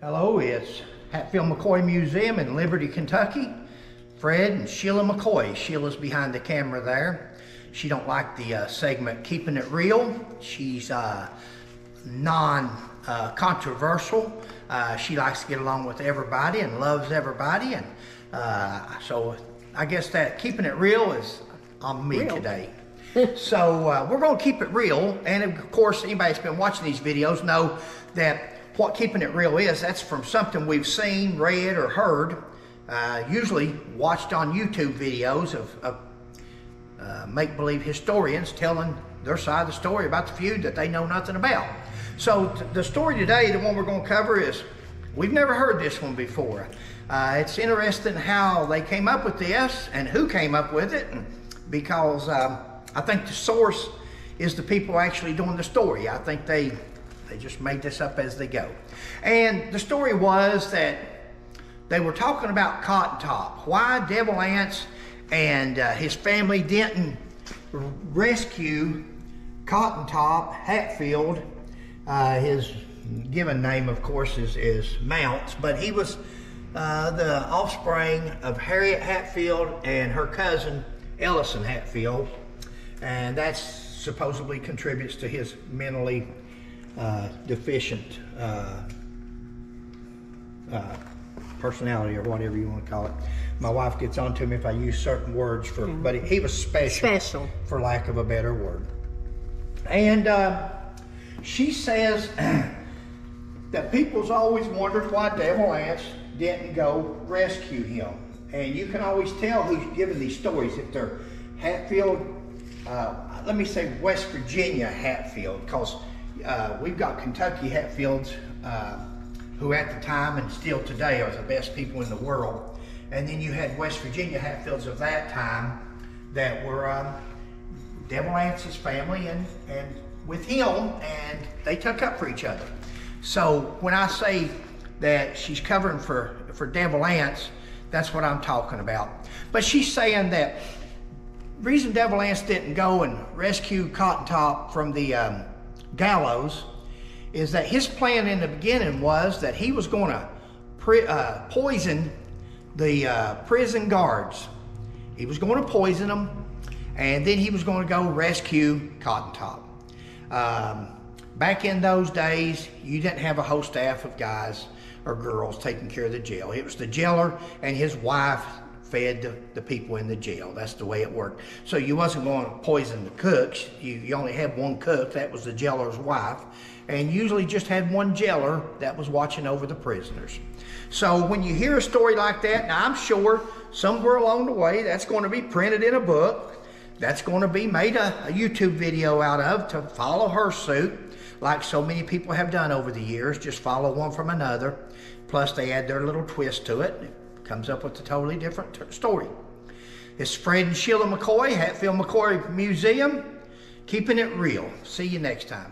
Hello, it's Hatfield McCoy Museum in Liberty, Kentucky. Fred and Sheila McCoy. Sheila's behind the camera there. She don't like the segment Keeping It Real. She's non-controversial. She likes to get along with everybody and loves everybody. And so I guess that Keeping It Real is on me today. So we're going to keep it real. And of course, anybody that's been watching these videos know that what Keeping It Real is, that's from something we've seen, read, or heard, usually watched on YouTube videos of make-believe historians telling their side of the story about the feud that they know nothing about. So the story today, the one we're going to cover, is we've never heard this one before. It's interesting how they came up with this and who came up with it, because I think the source is the people actually doing the story. I think they just made this up as they go. And the story was that they were talking about Cotton Top. Why Devil Anse and his family didn't rescue Cotton Top Hatfield. His given name, of course, is Mounts, but he was the offspring of Harriet Hatfield and her cousin Ellison Hatfield, and that supposedly contributes to his mentally deficient personality, or whatever you want to call it. My wife gets on to me if I use certain words for, but he was special, for lack of a better word. And she says that people's always wondered why Devil Anse didn't go rescue him. And you can always tell who's giving these stories. If they're Hatfield, let me say West Virginia Hatfield, because we've got Kentucky Hatfields who at the time and still today are the best people in the world. And then you had West Virginia Hatfields of that time that were Devil Anse's family and with him, and they took up for each other. So when I say that she's covering for Devil Anse, that's what I'm talking about. But she's saying that the reason Devil Anse didn't go and rescue Cotton Top from the gallows is that his plan in the beginning was that he was going to poison the prison guards. He was going to poison them, and then he was going to go rescue Cotton Top. Back in those days, you didn't have a whole staff of guys or girls taking care of the jail. It was the jailer and his wife fed the people in the jail. That's the way it worked. So you wasn't going to poison the cooks. You only had one cook. That was the jailer's wife. And usually just had one jailer that was watching over the prisoners. So when you hear a story like that, now I'm sure somewhere along the way that's going to be printed in a book. That's going to be made a YouTube video out of to follow her suit, like so many people have done over the years. Just follow one from another. Plus they add their little twist to it. It comes up with a totally different story. It's Fred and Sheila McCoy, Hatfield McCoy Museum, keeping it real. See you next time.